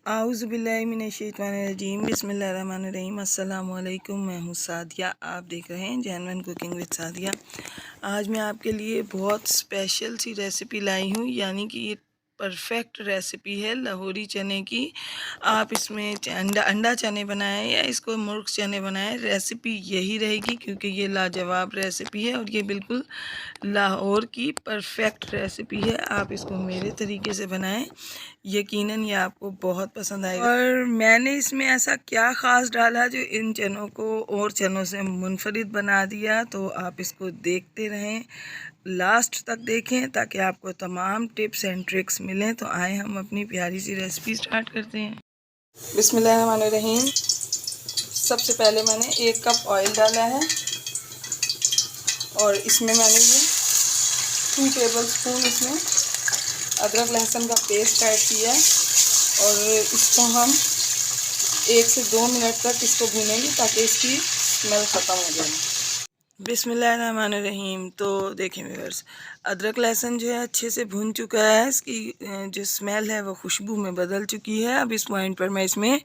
आऊज़ुबिल्लाहिमिनश्शैतानिर्रजीम बिस्मिल्लाहिर्रहमानिर्रहीम। अस्सलामु अलैकुम। मैं हूँ सादिया, आप देख रहे हैं जेन्युइन कुकिंग विद सादिया। आज मैं आपके लिए बहुत स्पेशल सी रेसिपी लाई हूँ, यानी कि ये परफेक्ट रेसिपी है लाहौरी चने की। आप इसमें अंडा चने बनाएं या इसको मुर्ग चने बनाएं, रेसिपी यही रहेगी, क्योंकि ये लाजवाब रेसिपी है और ये बिल्कुल लाहौर की परफेक्ट रेसिपी है। आप इसको मेरे तरीके से बनाएं, यकीनन ये आपको बहुत पसंद आएगा। और मैंने इसमें ऐसा क्या ख़ास डाला जो इन चनों को और चनों से मुनफरिद बना दिया, तो आप इसको देखते रहें, लास्ट तक देखें ताकि आपको तमाम टिप्स एंड ट्रिक्स मिलें। तो आए हम अपनी प्यारी सी रेसिपी स्टार्ट करते हैं। बिस्मिल्लाहिर्रहमानिर्रहीम। सबसे पहले मैंने 1 कप ऑयल डाला है और इसमें मैंने ये 2 टेबल स्पून इसमें अदरक लहसुन का पेस्ट ऐड किया और इसको हम 1 से 2 मिनट तक इसको भूनेंगे ताकि इसकी स्मेल ख़त्म हो जाए। बिस्मिल्लाहिर्रहमानिर्रहीम। तो देखें व्यूअर्स, अदरक लहसुन जो है अच्छे से भून चुका है, इसकी जो स्मेल है वो खुशबू में बदल चुकी है। अब इस पॉइंट पर मैं इसमें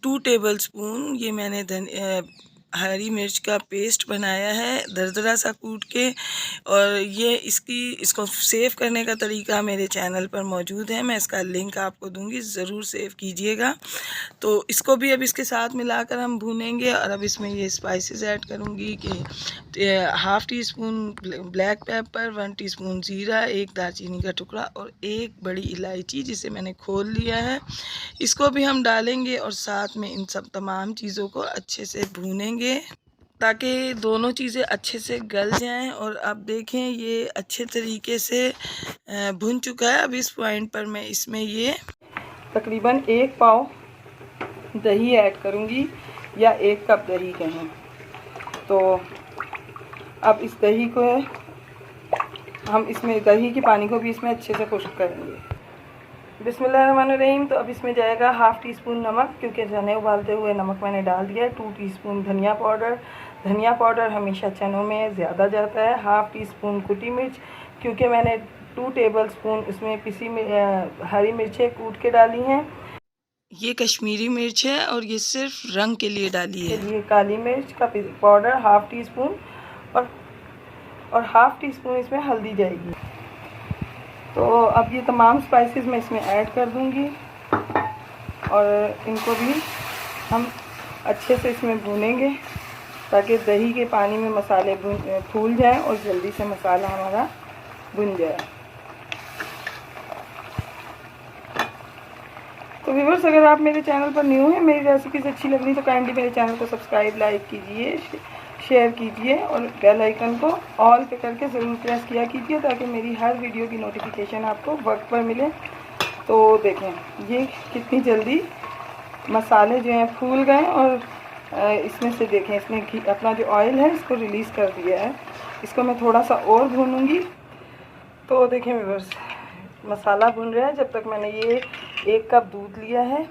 2 टेबल स्पून ये मैंने हरी मिर्च का पेस्ट बनाया है, दरदरा सा कूट के। और ये इसको सेव करने का तरीका मेरे चैनल पर मौजूद है, मैं इसका लिंक आपको दूंगी, ज़रूर सेव कीजिएगा। तो इसको भी अब इसके साथ मिलाकर हम भूनेंगे। और अब इसमें ये स्पाइसेस ऐड करूंगी कि 1/2 टीस्पून ब्लैक पेपर, 1 टीस्पून ज़ीरा, 1 दालचीनी का टुकड़ा और 1 बड़ी इलायची जिसे मैंने खोल लिया है, इसको भी हम डालेंगे और साथ में इन सब तमाम चीज़ों को अच्छे से भूनेंगे ताकि दोनों चीज़ें अच्छे से गल जाएं। और अब देखें ये अच्छे तरीके से भुन चुका है। अब इस पॉइंट पर मैं इसमें ये तकरीबन 1 पाव दही ऐड करूंगी, या 1 कप दही कहें। तो अब इस दही को हम इसमें दही के पानी को भी इसमें अच्छे से खुश्क करेंगे। बिस्मिल्लाहिर्रहमानिर्रहीम। तो अब इसमें जाएगा 1/2 टीस्पून नमक, क्योंकि चने उबालते हुए नमक मैंने डाल दिया है। 2 टीस्पून धनिया पाउडर, धनिया पाउडर हमेशा चनों में ज़्यादा जाता है। 1/2 टीस्पून कुटी मिर्च, क्योंकि मैंने 2 टेबल स्पून इसमें पिसी हरी मिर्चें कूट के डाली हैं। ये कश्मीरी मिर्च है और ये सिर्फ रंग के लिए डाली है। ये काली मिर्च का पाउडर 1/2 टीस्पून और 1/2 टीस्पून इसमें हल्दी जाएगी। तो अब ये तमाम स्पाइसेस मैं इसमें ऐड कर दूंगी और इनको भी हम अच्छे से इसमें भूनेंगे ताकि दही के पानी में मसाले फूल जाएं और जल्दी से मसाला हमारा भुन जाए। तो व्यूअर्स, अगर आप मेरे चैनल पर न्यू हैं, मेरी रेसिपीज़ अच्छी लग रही तो काइंडली मेरे चैनल को सब्सक्राइब, लाइक कीजिए, शेयर कीजिए और बेल आइकन को ऑल पे करके ज़रूर प्रेस किया कीजिए ताकि मेरी हर वीडियो की नोटिफिकेशन आपको वक्त पर मिले। तो देखें ये कितनी जल्दी मसाले जो हैं फूल गए और इसमें से देखें इसने अपना जो ऑयल है इसको रिलीज़ कर दिया है। इसको मैं थोड़ा सा और भूनूंगी। तो देखें व्यूअर्स, मसाला भून रहा है जब तक मैंने ये 1 कप दूध लिया है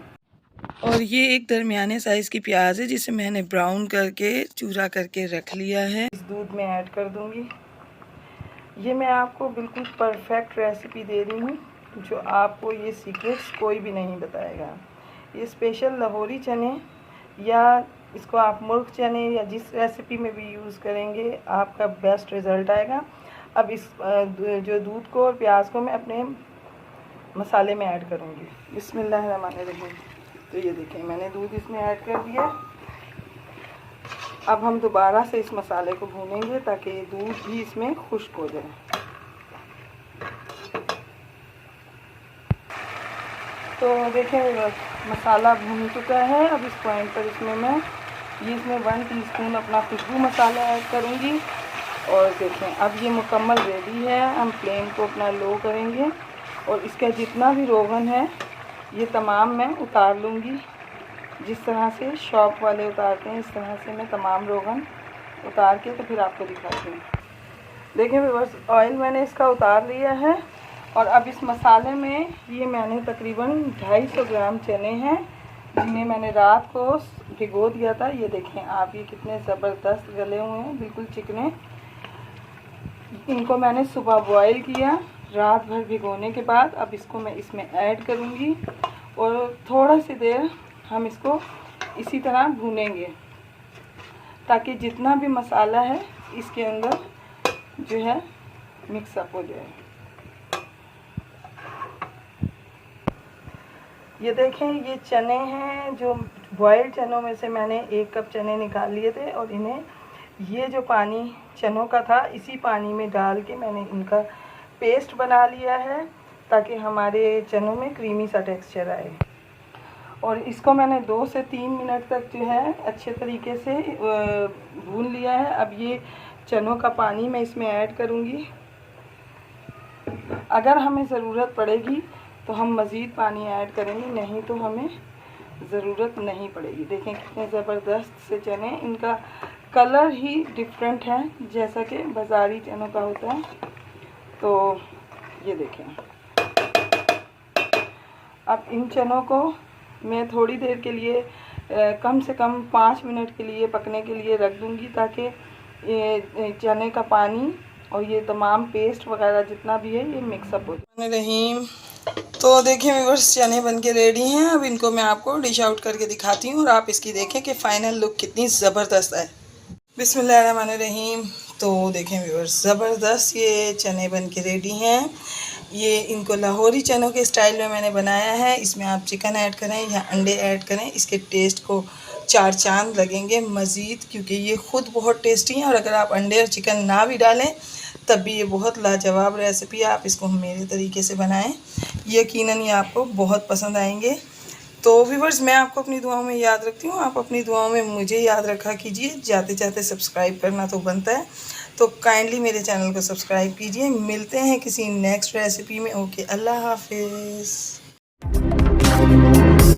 और ये एक दरमियाने साइज़ की प्याज है जिसे मैंने ब्राउन करके चूरा करके रख लिया है, इस दूध में ऐड कर दूंगी। ये मैं आपको बिल्कुल परफेक्ट रेसिपी दे रही हूँ जो आपको ये सीक्रेट्स कोई भी नहीं बताएगा। ये स्पेशल लाहौरी चने, या इसको आप मुर्ग चने या जिस रेसिपी में भी यूज़ करेंगे आपका बेस्ट रिज़ल्ट आएगा। अब इस जो दूध को और प्याज को मैं अपने मसाले में ऐड करूँगी। बिस्मिल्लाहिर्रहमानिर्रहीम। तो ये देखें मैंने दूध इसमें ऐड कर दिया। अब हम दोबारा से इस मसाले को भूनेंगे ताकि दूध भी इसमें खुश्क हो जाए। तो देखें मसाला भून चुका है। अब इस पॉइंट पर इसमें 1 टीस्पून अपना खुशबू मसाला ऐड करूँगी। और देखें अब ये मुकम्मल रेडी है। हम फ्लेम को अपना लो करेंगे और इसका जितना भी रोगन है ये तमाम मैं उतार लूँगी। जिस तरह से शॉप वाले उतारते हैं इस तरह से मैं तमाम रोगन उतार के तो फिर आपको दिखाती हूँ। देखिए बस ऑयल मैंने इसका उतार लिया है और अब इस मसाले में ये मैंने तकरीबन 250 ग्राम चने हैं जिन्हें मैंने रात को भिगो दिया था। ये देखें आप, ये कितने ज़बरदस्त गले हुए हैं, बिल्कुल चिकने। इनको मैंने सुबह बॉईल किया रात भर भिगोने के बाद। अब इसको मैं इसमें ऐड करूँगी और थोड़ा थोड़ा सी देर हम इसको इसी तरह भूनेंगे ताकि जितना भी मसाला है इसके अंदर जो है मिक्सअप हो जाए। ये देखें, ये चने हैं जो बॉइल्ड चनों में से मैंने 1 कप चने निकाल लिए थे और इन्हें ये जो पानी चनों का था इसी पानी में डाल के मैंने इनका पेस्ट बना लिया है ताकि हमारे चनों में क्रीमी सा टेक्सचर आए। और इसको मैंने 2 से 3 मिनट तक जो है अच्छे तरीके से भून लिया है। अब ये चनों का पानी मैं इसमें ऐड करूँगी। अगर हमें ज़रूरत पड़ेगी तो हम मज़ीद पानी ऐड करेंगे, नहीं तो हमें ज़रूरत नहीं पड़ेगी। देखें कितने ज़बरदस्त से चने, इनका कलर ही डिफरेंट है जैसा कि बाज़ारी चनों का होता है। तो ये देखें, अब इन चनों को मैं थोड़ी देर के लिए कम से कम 5 मिनट के लिए पकने के लिए रख दूँगी ताकि ये चने का पानी और ये तमाम पेस्ट वगैरह जितना भी है ये मिक्सअप हो जाए। रहीम, तो देखिए व्यूअर्स, चने बन के रेडी हैं। अब इनको मैं आपको डिश आउट करके दिखाती हूँ और आप इसकी देखें कि फ़ाइनल लुक कितनी ज़बरदस्त है। बिस्मिल्लाहिर्रहमानिर्रहीम। तो देखें व्यूअर्स, ज़बरदस्त ये चने बन के रेडी हैं। ये इनको लाहौरी चनों के स्टाइल में मैंने बनाया है। इसमें आप चिकन ऐड करें या अंडे ऐड करें, इसके टेस्ट को 4 चांद लगेंगे मज़ीद, क्योंकि ये ख़ुद बहुत टेस्टी हैं। और अगर आप अंडे और चिकन ना भी डालें तब भी ये बहुत लाजवाब रेसिपी है। आप इसको मेरे तरीके से बनाएं, यकीनन ये आपको बहुत पसंद आएंगे। तो व्यूअर्स, मैं आपको अपनी दुआओं में याद रखती हूँ, आप अपनी दुआओं में मुझे याद रखा कीजिए। जाते जाते सब्सक्राइब करना तो बनता है, तो काइंडली मेरे चैनल को सब्सक्राइब कीजिए। मिलते हैं किसी नेक्स्ट रेसिपी में। ओके, अल्लाह हाफिज़।